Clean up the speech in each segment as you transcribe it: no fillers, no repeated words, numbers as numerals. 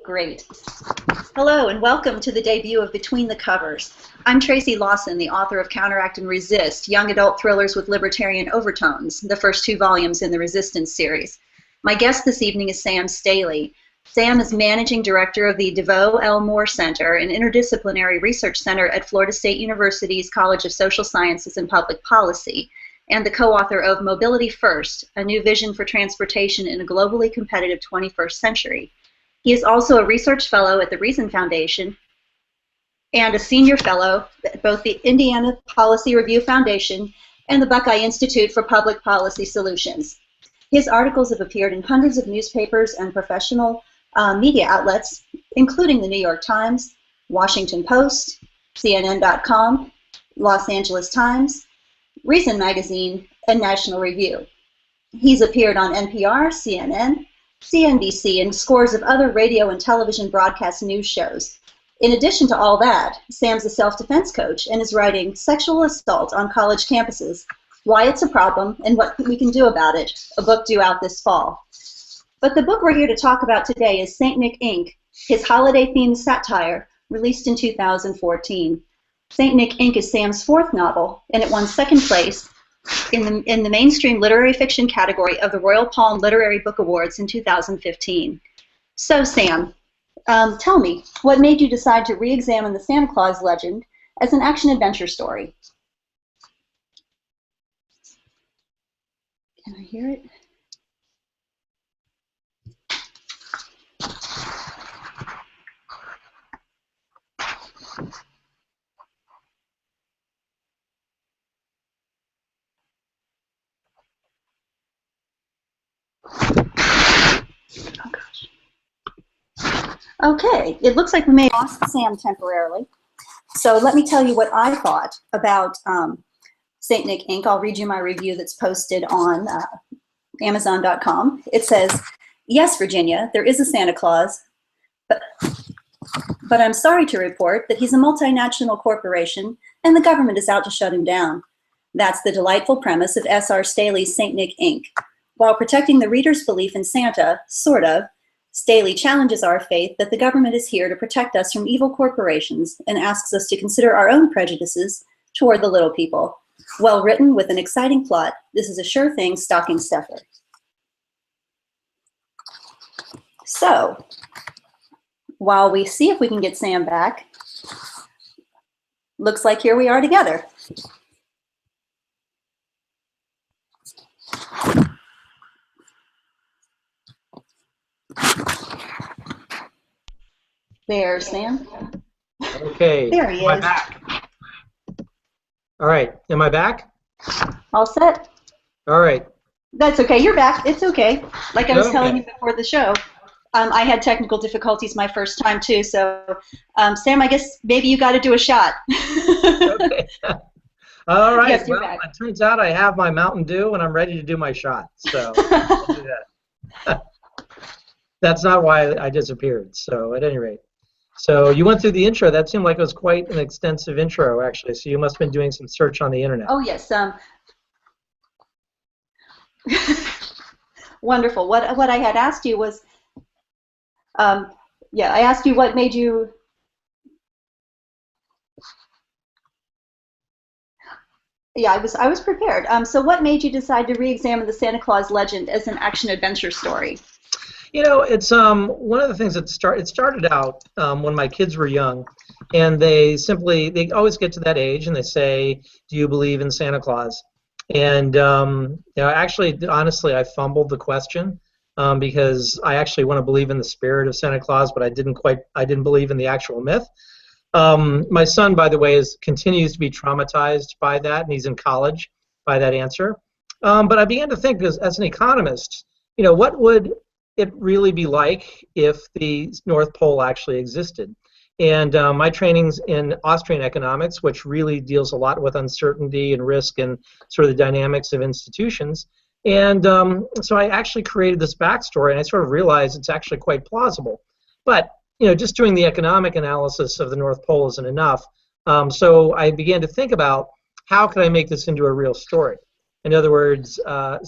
Great. Hello and welcome to the debut of Between the Covers. I'm Tracy Lawson, the author of Counteract and Resist, young adult thrillers with libertarian overtones, the first 2 volumes in the Resistance series. My guest this evening is Sam Staley. Sam is managing director of the DeVoe L. Moore Center, an interdisciplinary research center at Florida State University's College of Social Sciences and Public Policy, and the co-author of Mobility First, a new vision for transportation in a globally competitive 21st century. He is also a research fellow at the Reason Foundation and a senior fellow at both the Indiana Policy Review Foundation and the Buckeye Institute for Public Policy Solutions. His articles have appeared in hundreds of newspapers and professional media outlets, including the New York Times, Washington Post, CNN.com, Los Angeles Times, Reason Magazine, and National Review. He's appeared on NPR, CNN, CNBC, and scores of other radio and television broadcast news shows. In addition to all that, Sam's a self-defense coach and is writing Sexual Assault on College Campuses, Why It's a Problem and What We Can Do About It, a book due out this fall. But the book we're here to talk about today is St. Nic Inc., his holiday-themed satire, released in 2014. St. Nic Inc. is Sam's 4th novel, and it won 2nd place in the mainstream literary fiction category of the Royal Palm Literary Book Awards in 2015. So, Sam, tell me, what made you decide to re-examine the Santa Claus legend as an action-adventure story? Can I hear it? Oh gosh. Okay, it looks like we may have lost Sam temporarily. So let me tell you what I thought about St. Nic Inc. I'll read you my review that's posted on Amazon.com. It says, "Yes, Virginia, there is a Santa Claus, but I'm sorry to report that he's a multinational corporation and the government is out to shut him down. That's the delightful premise of S.R. Staley's St. Nic Inc. While protecting the reader's belief in Santa, sort of, Staley challenges our faith that the government is here to protect us from evil corporations and asks us to consider our own prejudices toward the little people. Well written with an exciting plot, this is a sure thing stocking stuffer." So, while we see if we can get Sam back, looks like here we are together. There's Sam. Okay. There he is. Am I back? All right. Am I back? All set? All right. That's okay. You're back. It's okay. Like I was Okay. telling you before the show, I had technical difficulties my first time too. So, Sam, I guess maybe you got to do a shot. Okay. All right. Yes, you're well, back. it turns out I have my Mountain Dew and I'm ready to do my shot. So I'll do that. That's not why I disappeared. So at any rate. So you went through the intro. That seemed like it was quite an extensive intro, actually. So you must have been doing some search on the internet. Oh, yes. Wonderful. What I had asked you was, I asked you what made you. Yeah, I was prepared. So what made you decide to re-examine the Santa Claus legend as an action-adventure story? You know, it's one of the things that started out when my kids were young, and they always get to that age and they say, "Do you believe in Santa Claus?" And actually, honestly, I fumbled the question because I actually want to believe in the spirit of Santa Claus, but I didn't believe in the actual myth. My son, by the way, continues to be traumatized by that, and he's in college by that answer. But I began to think, as an economist, what would it really be like if the North Pole actually existed? And my training's in Austrian economics, which really deals a lot with uncertainty and risk and sort of the dynamics of institutions. And so I actually created this backstory, and I sort of realized it's actually quite plausible. But just doing the economic analysis of the North Pole isn't enough. So I began to think about how could I make this into a real story. In other words, and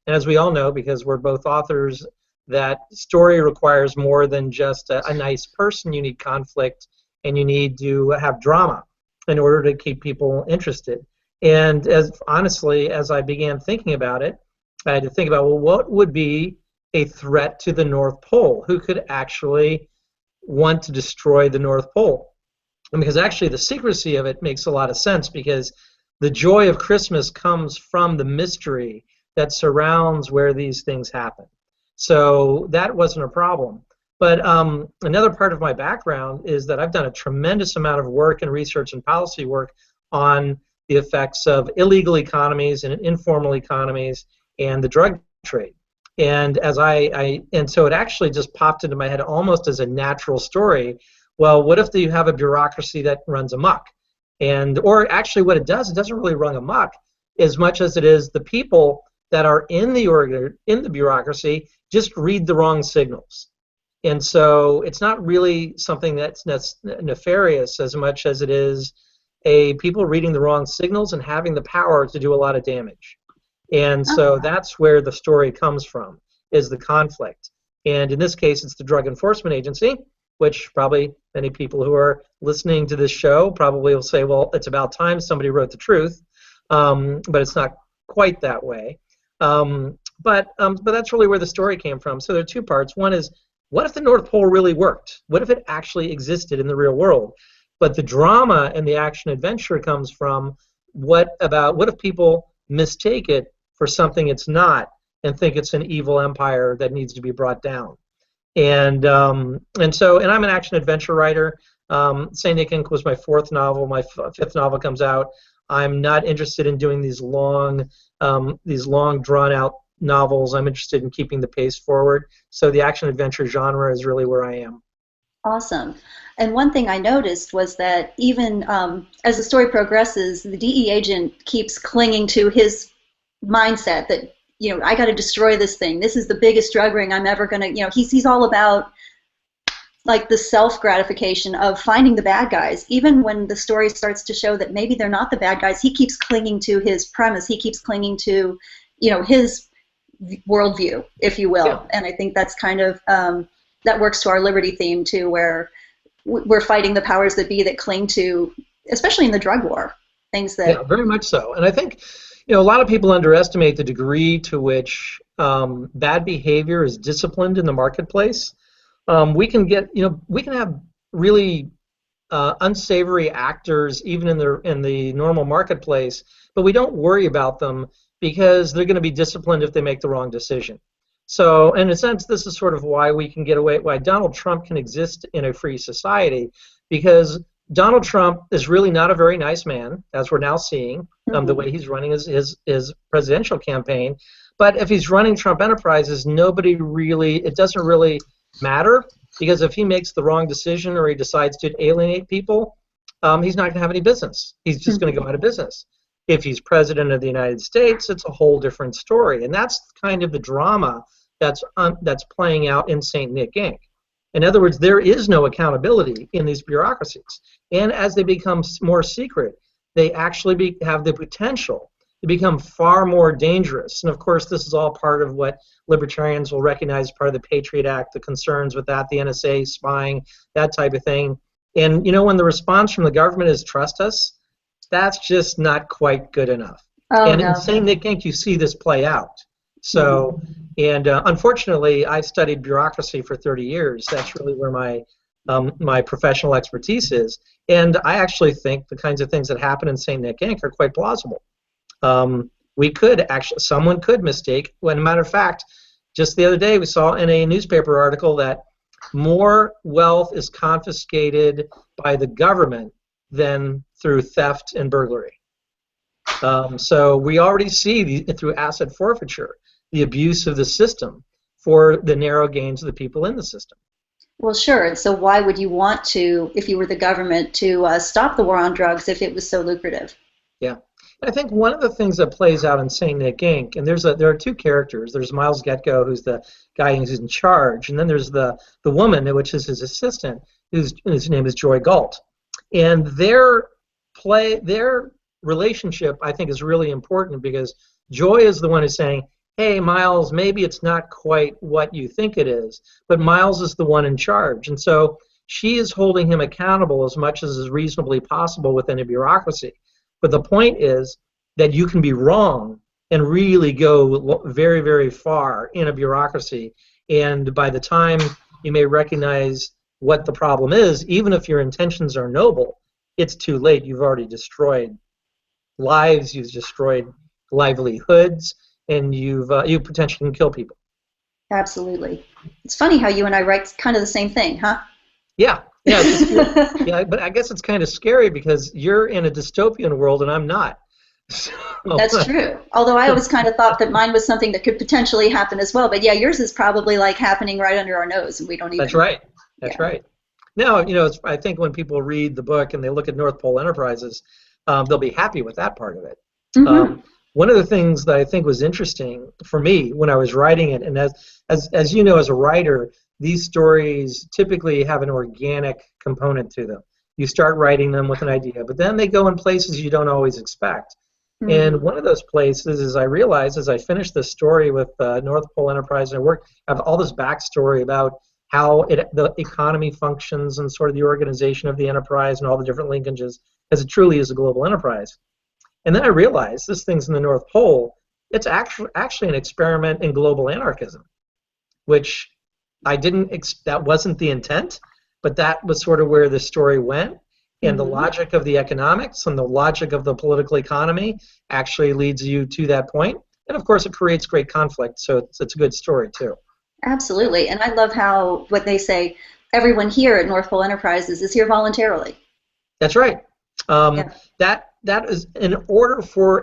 as we all know, because we're both authors, that story requires more than just a nice person. You need conflict, and you need to have drama in order to keep people interested. And as honestly, as I began thinking about it, I had to think about, well, what would be a threat to the North Pole? Who could actually want to destroy the North Pole? And because actually the secrecy of it makes a lot of sense, because the joy of Christmas comes from the mystery that surrounds where these things happen. So that wasn't a problem. But another part of my background is that I've done a tremendous amount of work and research and policy work on the effects of illegal economies and informal economies and the drug trade. And as and so it actually just popped into my head almost as a natural story. Well, what if you have a bureaucracy that runs amok? Or actually what it doesn't really run amok as much as it is the people that are in the bureaucracy just read the wrong signals. And so it's not really something that's nefarious as much as it is people reading the wrong signals and having the power to do a lot of damage. And so that's where the story comes from, is the conflict. And in this case, it's the Drug Enforcement Agency, which probably many people who are listening to this show probably will say, well, it's about time somebody wrote the truth. But it's not quite that way. But that's really where the story came from. So there are two parts. One is, what if the North Pole really worked? What if it actually existed in the real world? But the drama and the action adventure comes from what if people mistake it for something it's not and think it's an evil empire that needs to be brought down. And I'm an action adventure writer. St. Nic Inc. was my fourth novel. My fifth novel comes out. I'm not interested in doing these long drawn out novels. I'm interested in keeping the pace forward. So the action adventure genre is really where I am. Awesome. And one thing I noticed was that even as the story progresses, the DEA agent keeps clinging to his mindset that, I got to destroy this thing. This is the biggest drug ring I'm ever going to, he's all about like the self-gratification of finding the bad guys. Even when the story starts to show that maybe they're not the bad guys, he keeps clinging to his premise. He keeps clinging to, his worldview, if you will. Yeah. And I think that's kind of, that works to our liberty theme too, where we're fighting the powers that be that cling to, especially in the drug war, things that... Yeah, very much so. And I think, a lot of people underestimate the degree to which bad behavior is disciplined in the marketplace. We can have really unsavory actors even in the normal marketplace, but we don't worry about them because they're going to be disciplined if they make the wrong decision. So, in a sense, this is sort of why we can get away, why Donald Trump can exist in a free society, because Donald Trump is really not a very nice man, as we're now seeing, the way he's running his presidential campaign. But if he's running Trump Enterprises, it doesn't really matter, because if he makes the wrong decision or he decides to alienate people, he's not going to have any business. He's just going to go out of business. If he's president of the United States, it's a whole different story. And that's kind of the drama that's playing out in St. Nic Inc. In other words, there is no accountability in these bureaucracies. And as they become more secret, they actually have the potential to become far more dangerous. And of course, this is all part of what libertarians will recognize as part of the Patriot Act, the concerns with that, the NSA spying, that type of thing. And when the response from the government is trust us, that's just not quite good enough. In St. Nic Inc., you see this play out. So, unfortunately, I've studied bureaucracy for 30 years. That's really where my professional expertise is. And I actually think the kinds of things that happen in St. Nic Inc. are quite plausible. Someone could mistake. As a matter of fact, just the other day we saw in a newspaper article that more wealth is confiscated by the government than through theft and burglary. So we already see through asset forfeiture the abuse of the system for the narrow gains of the people in the system. Well, sure. And so why would you want to, if you were the government, to stop the war on drugs if it was so lucrative? Yeah. I think one of the things that plays out in St. Nic Inc., and there are two characters. There's Miles Getko, who's the guy who's in charge, and then there's the woman, which is his assistant, whose name is Joy Galt. And their relationship, I think, is really important because Joy is the one who's saying, hey, Miles, maybe it's not quite what you think it is, but Miles is the one in charge. And so she is holding him accountable as much as is reasonably possible within a bureaucracy. But the point is that you can be wrong and really go very, very far in a bureaucracy. And by the time you may recognize what the problem is, even if your intentions are noble, it's too late. You've already destroyed lives, you've destroyed livelihoods, and you potentially can kill people. Absolutely. It's funny how you and I write kind of the same thing, huh? Yeah, yeah, yeah. But I guess it's kind of scary because you're in a dystopian world and I'm not. So, that's true. Although I always kind of thought that mine was something that could potentially happen as well. But yeah, yours is probably like happening right under our nose, and we don't even. That's right. That's right. Now, I think when people read the book and they look at North Pole Enterprises, they'll be happy with that part of it. Mm-hmm. One of the things that I think was interesting for me when I was writing it, and as you know, as a writer, these stories typically have an organic component to them. You start writing them with an idea, but then they go in places you don't always expect. Mm-hmm. And one of those places is I realized as I finished this story with North Pole Enterprise, and I have all this backstory about how the economy functions and sort of the organization of the enterprise and all the different linkages, as it truly is a global enterprise. And then I realized this thing's in the North Pole. It's actually an experiment in global anarchism, which that wasn't the intent, but that was sort of where the story went. And the logic of the economics and the logic of the political economy actually leads you to that point. And of course, it creates great conflict, so it's a good story too. Absolutely. And I love how what they say, everyone here at North Pole Enterprises is here voluntarily. That's right. That is in order for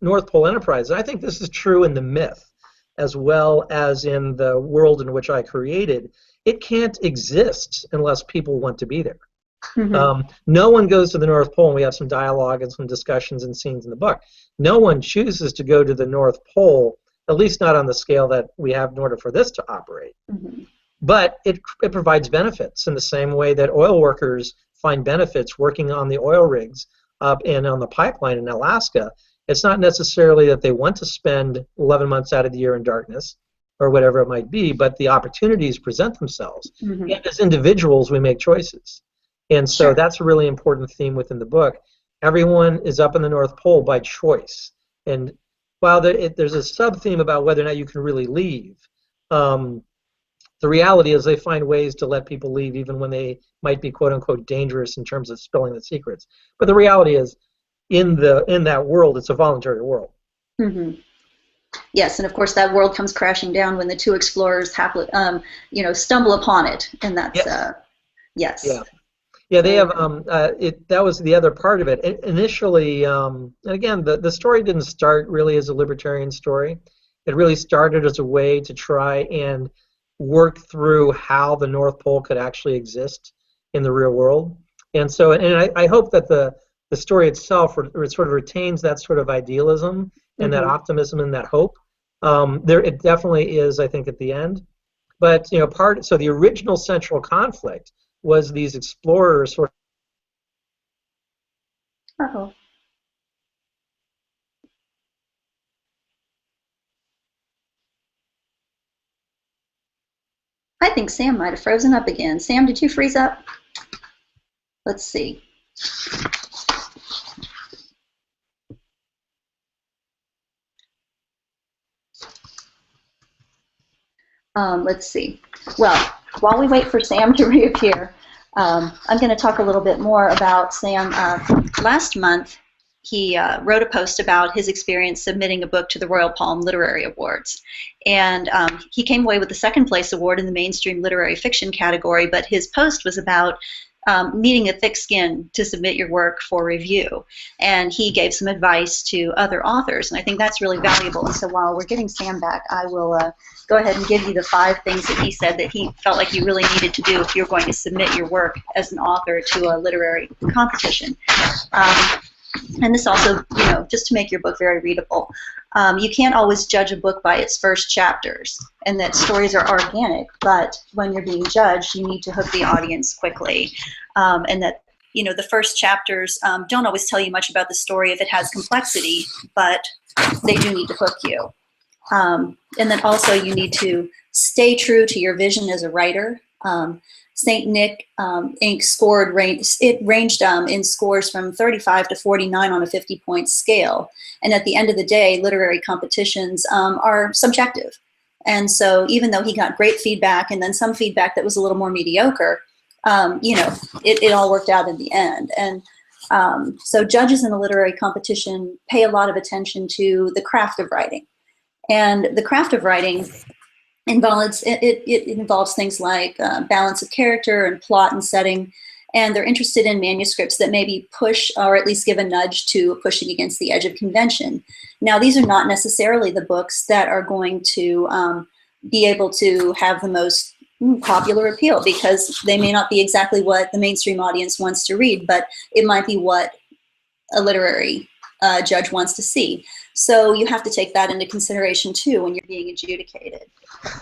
North Pole Enterprise. I think this is true in the myth as well as in the world in which I created. It can't exist unless people want to be there. Mm-hmm. No one goes to the North Pole, and we have some dialogue and some discussions and scenes in the book. No one chooses to go to the North Pole, at least not on the scale that we have in order for this to operate. Mm-hmm. But it provides benefits in the same way that oil workers find benefits working on the oil rigs up and on the pipeline in Alaska. It's not necessarily that they want to spend 11 months out of the year in darkness or whatever it might be, but the opportunities present themselves. Mm-hmm. And as individuals, we make choices. And so that's a really important theme within the book. Everyone is up in the North Pole by choice. And while there's a sub-theme about whether or not you can really leave, the reality is they find ways to let people leave even when they might be quote-unquote dangerous in terms of spilling the secrets. But the reality is, in that world, it's a voluntary world. Mm-hmm. Yes, and of course that world comes crashing down when the two explorers stumble upon it, and that's yes. Yeah. Yeah, they have. That was the other part of it. Initially, and again, the story didn't start really as a libertarian story. It really started as a way to try and work through how the North Pole could actually exist in the real world. And so, I hope that the story itself sort of retains that sort of idealism and that optimism and that hope. It definitely is, I think, at the end. But so the original central conflict was these explorers sort of. Uh-oh. I think Sam might have frozen up again. Sam, did you freeze up? Let's see. Let's see. Well, while we wait for Sam to reappear, I'm going to talk a little bit more about Sam. Last month, he wrote a post about his experience submitting a book to the Royal Palm Literary Awards. And he came away with the second place award in the mainstream literary fiction category, but his post was about needing a thick skin to submit your work for review. And he gave some advice to other authors, and I think that's really valuable. And so while we're getting Sam back, I will go ahead and give you the 5 things that he said that he felt like you really needed to do if you're going to submit your work as an author to a literary competition. And this also, just to make your book very readable. You can't always judge a book by its first chapters, and that stories are organic, but when you're being judged, you need to hook the audience quickly. And that, the first chapters don't always tell you much about the story if it has complexity, but they do need to hook you. And then also you need to stay true to your vision as a writer. St. Nic Inc. scored ranged in scores from 35 to 49 on a 50-point scale. And at the end of the day, literary competitions are subjective. And so even though he got great feedback and then some feedback that was a little more mediocre, it all worked out in the end. And so judges in a literary competition pay a lot of attention to the craft of writing. And the craft of writing involves things like balance of character and plot and setting, and they're interested in manuscripts that maybe push or at least give a nudge to pushing against the edge of convention. Now, these are not necessarily the books that are going to be able to have the most popular appeal, because they may not be exactly what the mainstream audience wants to read, but it might be what a literary judge wants to see. So you have to take that into consideration too when you're being adjudicated.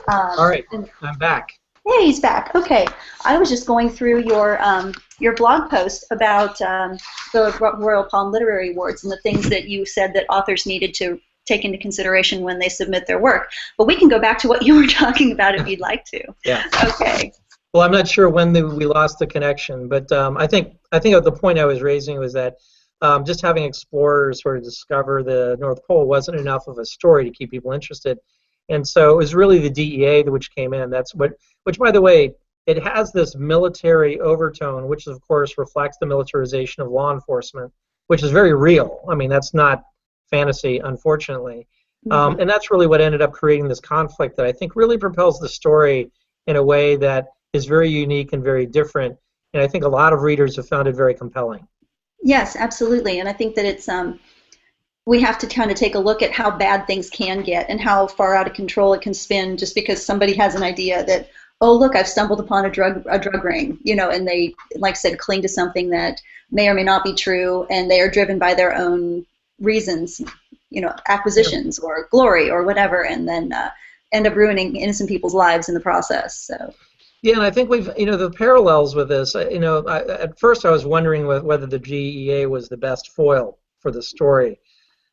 All right, I'm back. Hey, he's back. Okay, I was just going through your blog post about the Royal Palm Literary Awards and the things that you said that authors needed to take into consideration when they submit their work. But we can go back to what you were talking about if you'd like to. Yeah. Okay. Well, I'm not sure when we lost the connection, but I think the point I was raising was that just having explorers sort of discover the North Pole wasn't enough of a story to keep people interested. And so it was really the DEA which came in. Which, by the way, it has this military overtone, which of course reflects the militarization of law enforcement, which is very real. I mean, that's not fantasy, unfortunately. Mm-hmm. And that's really what ended up creating this conflict that I think really propels the story in a way that is very unique and very different. And I think a lot of readers have found it very compelling. Yes, absolutely. And I think that it's we have to kind of take a look at how bad things can get and how far out of control it can spin just because somebody has an idea that, oh, look, I've stumbled upon a drug ring, and they, like I said, cling to something that may or may not be true, and they are driven by their own reasons, acquisitions or glory or whatever, and then end up ruining innocent people's lives in the process. So. Yeah, and I think we've, the parallels with this, at first I was wondering whether the DEA was the best foil for the story.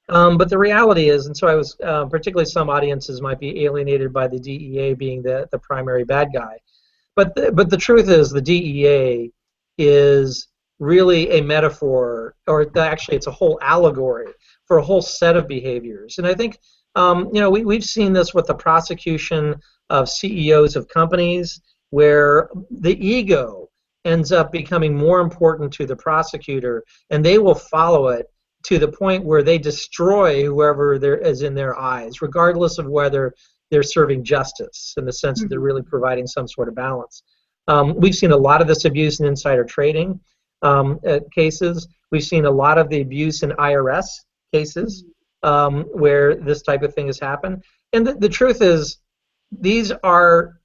But the reality is, and so I was, particularly some audiences might be alienated by the DEA being the primary bad guy. But the truth is the DEA is really a metaphor, or actually it's a whole allegory for a whole set of behaviors. And I think, we've seen this with the prosecution of CEOs of companies, where the ego ends up becoming more important to the prosecutor, and they will follow it to the point where they destroy whoever there is in their eyes, regardless of whether they're serving justice in the sense that they're really providing some sort of balance. We've seen a lot of this abuse in insider trading cases. We've seen a lot of the abuse in IRS cases where this type of thing has happened. And the truth is, these are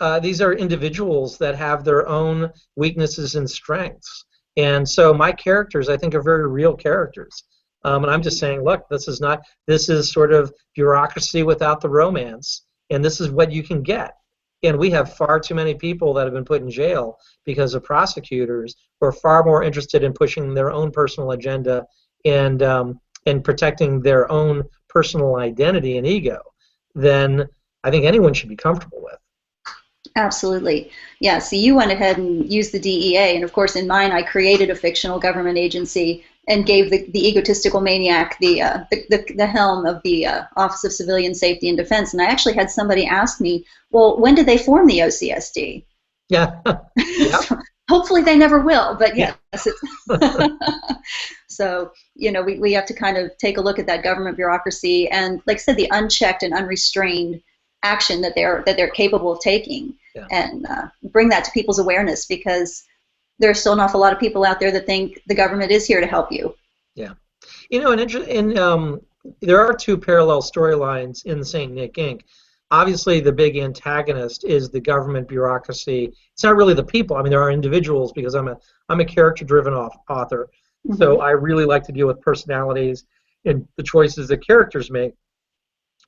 individuals that have their own weaknesses and strengths. And so my characters, I think, are very real characters. And I'm just saying, look, this is sort of bureaucracy without the romance, and this is what you can get. And we have far too many people that have been put in jail because of prosecutors who are far more interested in pushing their own personal agenda and protecting their own personal identity and ego than I think anyone should be comfortable with. Absolutely. Yeah, so you went ahead and used the DEA, and of course in mine I created a fictional government agency and gave the egotistical maniac the helm of the Office of Civilian Safety and Defense. And I actually had somebody ask me, well, when did they form the OCSD? Yeah. Yep. So, hopefully they never will, but yes. So, we have to kind of take a look at that government bureaucracy and, like I said, the unchecked and unrestrained action that they're capable of taking, and bring that to people's awareness, because there's still an awful lot of people out there that think the government is here to help you. Yeah. There are two parallel storylines in St. Nic Inc. Obviously, the big antagonist is the government bureaucracy. It's not really the people. I mean, there are individuals, because I'm a character-driven author, so I really like to deal with personalities and the choices that characters make.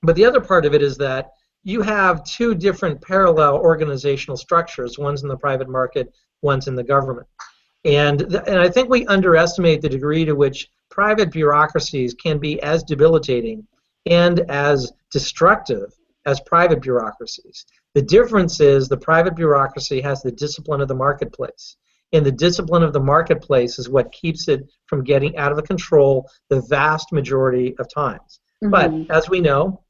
But the other part of it is that you have two different parallel organizational structures. One's in the private market, one's in the government. And I think we underestimate the degree to which private bureaucracies can be as debilitating and as destructive as private bureaucracies. The difference is the private bureaucracy has the discipline of the marketplace. And the discipline of the marketplace is what keeps it from getting out of control the vast majority of times. But as we know,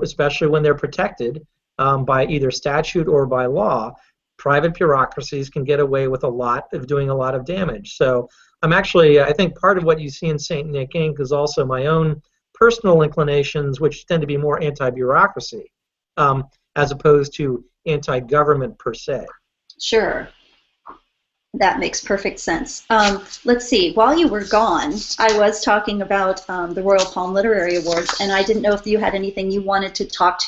especially when they're protected by either statute or by law, private bureaucracies can get away with doing a lot of damage. So I think part of what you see in St. Nic Inc. is also my own personal inclinations, which tend to be more anti-bureaucracy as opposed to anti-government per se. Sure. That makes perfect sense. Let's see. While you were gone, I was talking about the Royal Palm Literary Awards, and I didn't know if you had anything you wanted to talk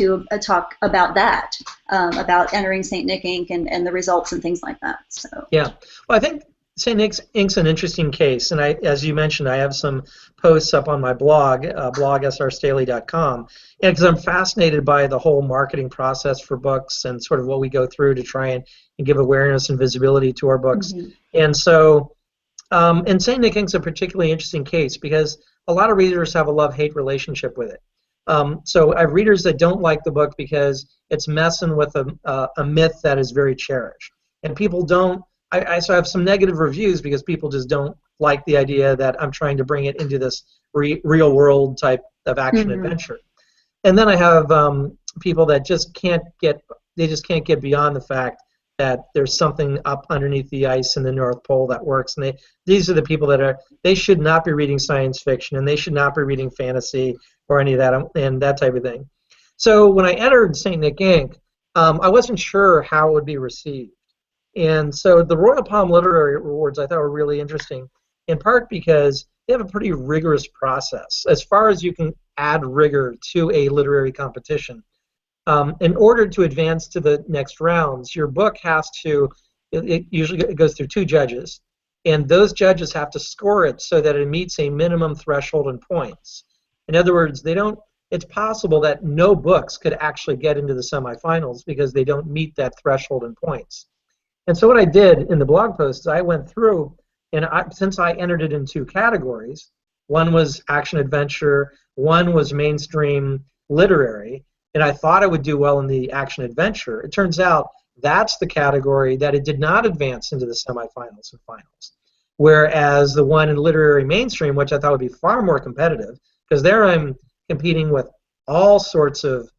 about that, about entering St. Nic Inc. and the results and things like that. So. Yeah. Well, I think St. Nic Inc.'s an interesting case, and as you mentioned, I have some posts up on my blog, blog.srstaley.com, and because I'm fascinated by the whole marketing process for books and sort of what we go through to try and give awareness and visibility to our books. And so, and St. Nic Inc.'s a particularly interesting case because a lot of readers have a love-hate relationship with it. So I have readers that don't like the book because it's messing with a myth that is very cherished, and people don't. So I have some negative reviews because people just don't like the idea that I'm trying to bring it into this real world type of action adventure. And then I have people that just can't get beyond the fact that there's something up underneath the ice in the North Pole that works. And these are the people they should not be reading science fiction, and they should not be reading fantasy or any of that and that type of thing. So when I entered St. Nic Inc., I wasn't sure how it would be received. And so the Royal Palm Literary Awards I thought were really interesting, in part because they have a pretty rigorous process as far as you can add rigor to a literary competition. In order to advance to the next rounds, your book has to, it usually goes through 2 judges, and those judges have to score it so that it meets a minimum threshold in points. In other words, it's possible that no books could actually get into the semifinals because they don't meet that threshold in points. And so what I did in the blog post is I went through, and since I entered it in 2 categories, one was action adventure, one was mainstream literary, and I thought I would do well in the action adventure. It turns out that's the category that it did not advance into the semifinals and finals. Whereas the one in literary mainstream, which I thought would be far more competitive, because there I'm competing with all sorts of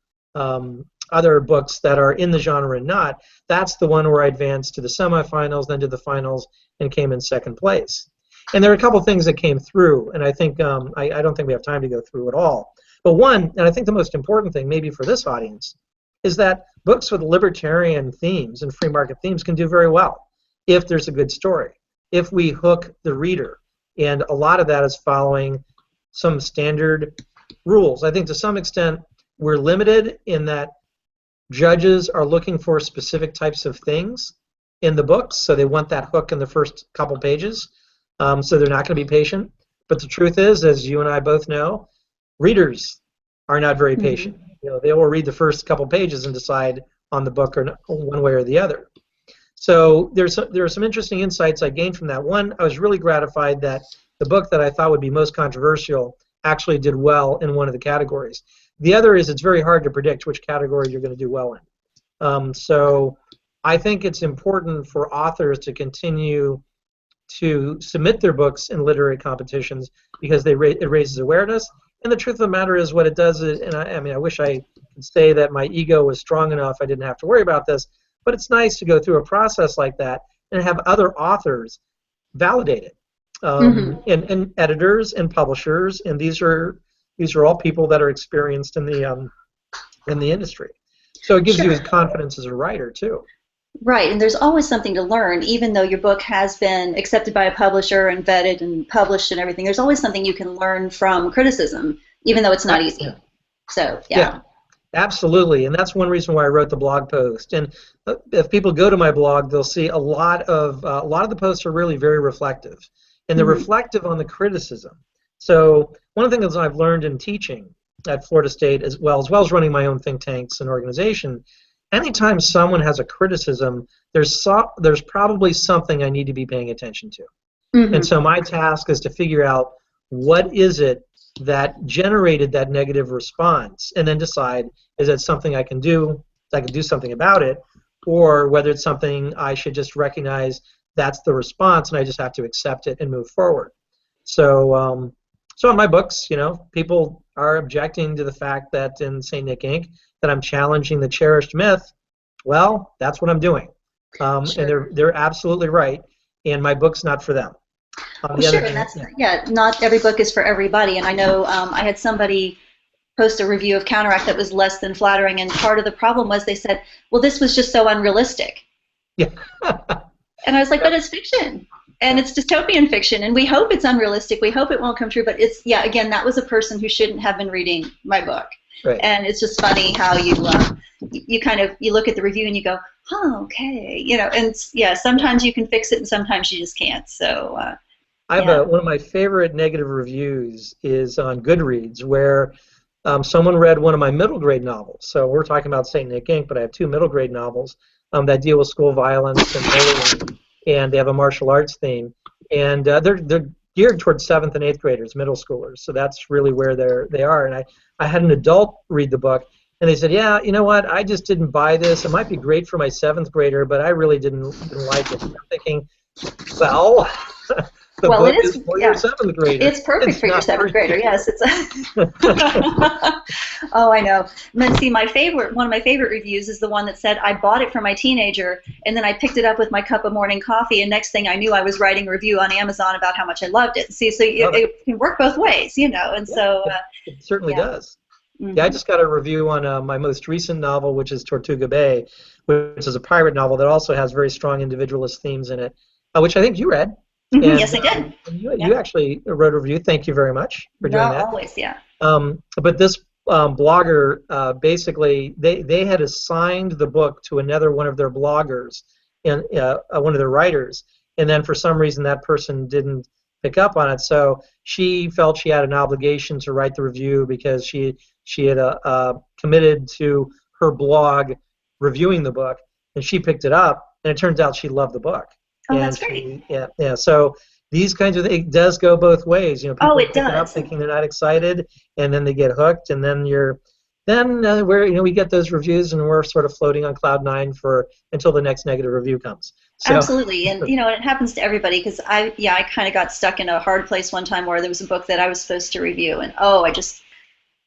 other books that are in the genre and not, that's the one where I advanced to the semifinals, then to the finals, and came in 2nd place. And there are a couple things that came through, and I think I don't think we have time to go through it all. But one, and I think the most important thing maybe for this audience, is that books with libertarian themes and free market themes can do very well if there's a good story, if we hook the reader. And a lot of that is following some standard rules. I think to some extent we're limited in that judges are looking for specific types of things in the books, so they want that hook in the first couple pages, so they're not going to be patient. But the truth is, as you and I both know, readers are not very patient. They will read the first couple pages and decide on the book or one way or the other. So there are some interesting insights I gained from that. One, I was really gratified that the book that I thought would be most controversial actually did well in one of the categories. The other is it's very hard to predict which category you're going to do well in. So I think it's important for authors to continue to submit their books in literary competitions because it raises awareness. And the truth of the matter is what it does is, and I wish I could say that my ego was strong enough I didn't have to worry about this, but it's nice to go through a process like that and have other authors validate it. And editors and publishers, and these are all people that are experienced in the industry. So it gives you confidence as a writer too. Right, and there's always something to learn, even though your book has been accepted by a publisher and vetted and published and everything. There's always something you can learn from criticism, even though it's not easy. So yeah. Absolutely, and that's one reason why I wrote the blog post. And if people go to my blog, they'll see a lot of the posts are really very reflective, and they're reflective on the criticism. So one of the things I've learned in teaching at Florida State, as well as running my own think tanks and organization, anytime someone has a criticism, there's probably something I need to be paying attention to. And so my task is to figure out what is it that generated that negative response, and then decide, is it something I can do something about it, or whether it's something I should just recognize that's the response and I just have to accept it and move forward. So so in my books, people are objecting to the fact that in, say, Nic Inc., that I'm challenging the cherished myth. Well, that's what I'm doing. Sure. And they're absolutely right, and my book's not for them. Well, sure, and that's, not every book is for everybody, and I know I had somebody post a review of Counteract that was less than flattering, and part of the problem was they said, well, this was just so unrealistic. Yeah. And I was like, but it's fiction, and it's dystopian fiction, and we hope it's unrealistic, we hope it won't come true, but it's, again, that was a person who shouldn't have been reading my book. Right. And it's just funny how you look at the review and you go, oh, okay, and sometimes you can fix it and sometimes you just can't. So one of my favorite negative reviews is on Goodreads, where someone read one of my middle grade novels. So we're talking about St. Nic Inc., but I have 2 middle grade novels that deal with school violence and bullying, and they have a martial arts theme, and they're geared towards 7th and 8th graders, middle schoolers. So that's really where they are. And I had an adult read the book, and they said, yeah, you know what, I just didn't buy this. It might be great for my 7th grader, but I really didn't like it. And I'm thinking, well, the book is for your 7th grader. It's perfect for your 7th grader. Yes, it's. Oh, I know. And then see, one of my favorite reviews is the one that said, I bought it for my teenager, and then I picked it up with my cup of morning coffee, and next thing I knew, I was writing a review on Amazon about how much I loved it. See, so it can work both ways, and so. It certainly does. Mm-hmm. Yeah, I just got a review on my most recent novel, which is Tortuga Bay, which is a pirate novel that also has very strong individualist themes in it, which I think you read. Mm-hmm. And, yes, I did. You actually wrote a review. Thank you very much for doing that. Always, yeah. But this blogger, basically, they had assigned the book to another one of their bloggers, and one of their writers, and then for some reason that person didn't pick up on it. So she felt she had an obligation to write the review because she had committed to her blog reviewing the book, and she picked it up, and it turns out she loved the book. Oh, that's great. Yeah. So these kinds of things, it does go both ways. People it pick does. it up thinking they're not excited, and then they get hooked, and then we get those reviews, and we're sort of floating on cloud 9 until the next negative review comes. So, absolutely, and it happens to everybody, because I kind of got stuck in a hard place one time where there was a book that I was supposed to review, and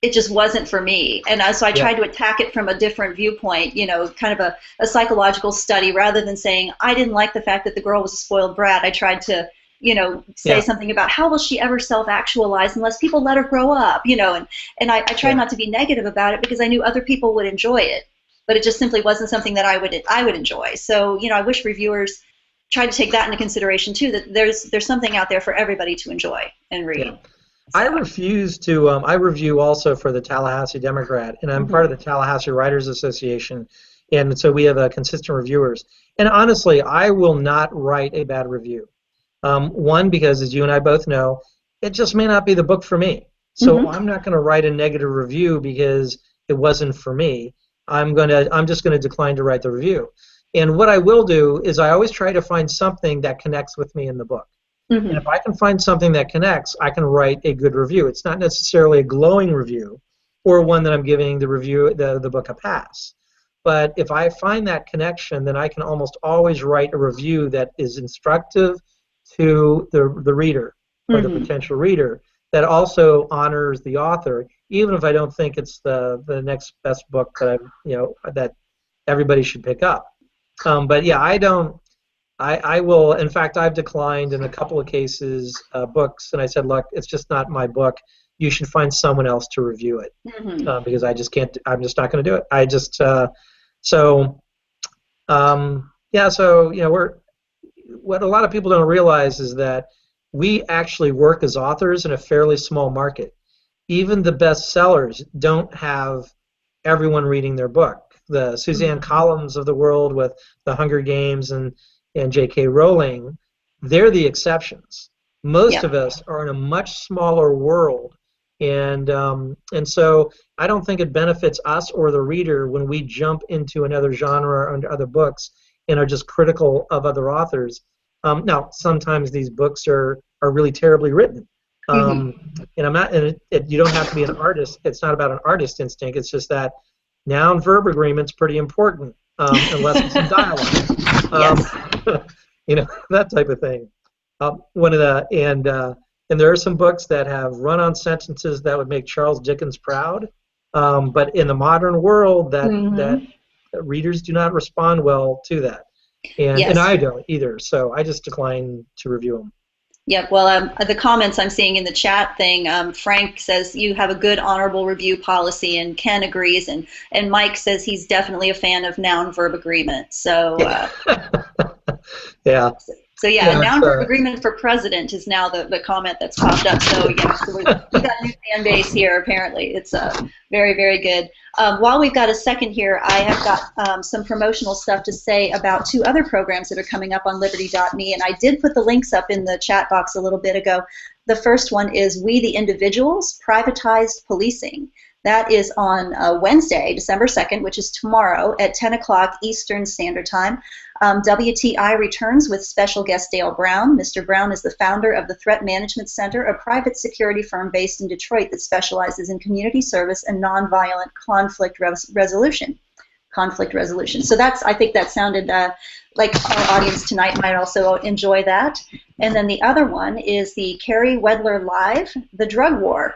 it just wasn't for me. And so I tried to attack it from a different viewpoint, kind of a psychological study, rather than saying, I didn't like the fact that the girl was a spoiled brat. I tried to, say something about how will she ever self-actualize unless people let her grow up, and I tried not to be negative about it because I knew other people would enjoy it, but it just simply wasn't something that I would enjoy. So, I wish reviewers tried to take that into consideration too, that there's something out there for everybody to enjoy and read. Yeah. So. I refuse to. I review also for the Tallahassee Democrat, and I'm part of the Tallahassee Writers Association, and so we have consistent reviewers. And honestly, I will not write a bad review. One, because as you and I both know, it just may not be the book for me. So I'm not going to write a negative review because it wasn't for me. I'm just going to decline to write the review. And what I will do is I always try to find something that connects with me in the book. Mm-hmm. And if I can find something that connects, I can write a good review. It's not necessarily a glowing review or one that I'm giving the book a pass. But if I find that connection, then I can almost always write a review that is instructive to the reader or the potential reader, that also honors the author, even if I don't think it's the next best book that that everybody should pick up. But yeah, I will. In fact, I've declined in a couple of cases books, and I said, look, it's just not my book. You should find someone else to review it, because I just can't. I'm just not going to do it. What a lot of people don't realize is that we actually work as authors in a fairly small market. Even the best sellers don't have everyone reading their book. The Suzanne Collins of the world with The Hunger Games and J.K. Rowling, they're the exceptions. Most of us are in a much smaller world, and so I don't think it benefits us or the reader when we jump into another genre or other books and are just critical of other authors. Now, sometimes these books are really terribly written, And I'm not. And you don't have to be an artist. It's not about an artist instinct. It's just that noun-verb agreement's pretty important, unless it's in dialogue. That type of thing. One of the and there are some books that have run-on sentences that would make Charles Dickens proud, but in the modern world, that readers do not respond well to that, and I don't either. So I just decline to review them. Yep. Well, the comments I'm seeing in the chat thing, Frank says you have a good honorable review policy, and Ken agrees, and Mike says he's definitely a fan of noun-verb agreement. So. Yeah. So noun-verb agreement for president is now the comment that's popped up. So we've got a new fan base here. Apparently, it's very, very good. While we've got a second here, I have got some promotional stuff to say about 2 other programs that are coming up on Liberty.me, and I did put the links up in the chat box a little bit ago. The first one is We the Individuals, Privatized Policing. That is on Wednesday, December 2nd, which is tomorrow at 10 o'clock Eastern Standard Time. WTI returns with special guest Dale Brown. Mr. Brown is the founder of the Threat Management Center, a private security firm based in Detroit that specializes in community service and nonviolent conflict resolution. So I think that sounded like our audience tonight might also enjoy that. And then the other one is the Carrie Wedler Live, The Drug War.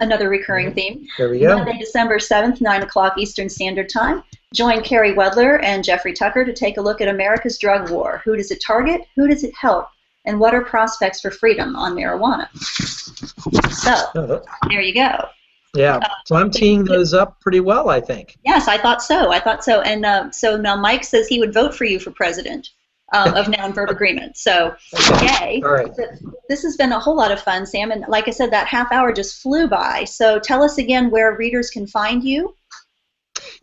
Another recurring theme. There we go. Monday, December 7th, 9 o'clock Eastern Standard Time. Join Carrie Wedler and Jeffrey Tucker to take a look at America's drug war. Who does it target? Who does it help? And what are prospects for freedom on marijuana? So, there you go. Yeah. So I'm teeing those up pretty well, I think. Yes, I thought so. And so now Mike says he would vote for you for president. Of noun-verb agreement. So, yay. All right. This has been a whole lot of fun, Sam. And like I said, that half hour just flew by. So tell us again where readers can find you.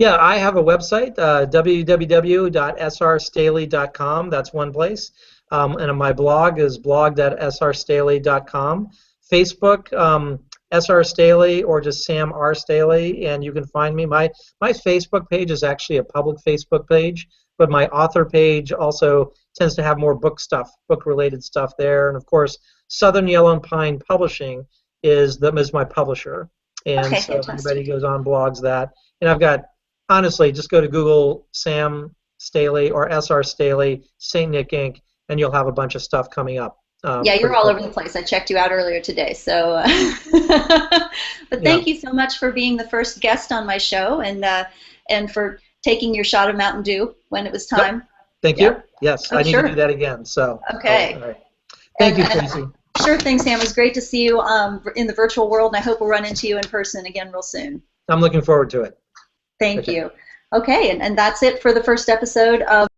Yeah, I have a website, www.srstaley.com. That's one place. And my blog is blog.srstaley.com. Facebook, SR Staley, or just Sam R. Staley, and you can find me. My Facebook page is actually a public Facebook page, but my author page also tends to have more book-related stuff there. And of course, Southern Yellow and Pine Publishing is my publisher. And okay, so fantastic. if anybody goes on blogs that. And I've got, honestly, just go to Google Sam Staley or SR Staley, St. Nic Inc., and you'll have a bunch of stuff coming up. Yeah, you're all over the place. I checked you out earlier today. So, but thank you so much for being the first guest on my show, and for taking your shot of Mountain Dew when it was time. Yep. Thank you. Yes, I need sure. to do that again. So. Okay. All right. Thank you, Tracy. Sure thing, Sam. It was great to see you in the virtual world, and I hope we'll run into you in person again real soon. I'm looking forward to it. Thank you. Okay, and that's it for the first episode of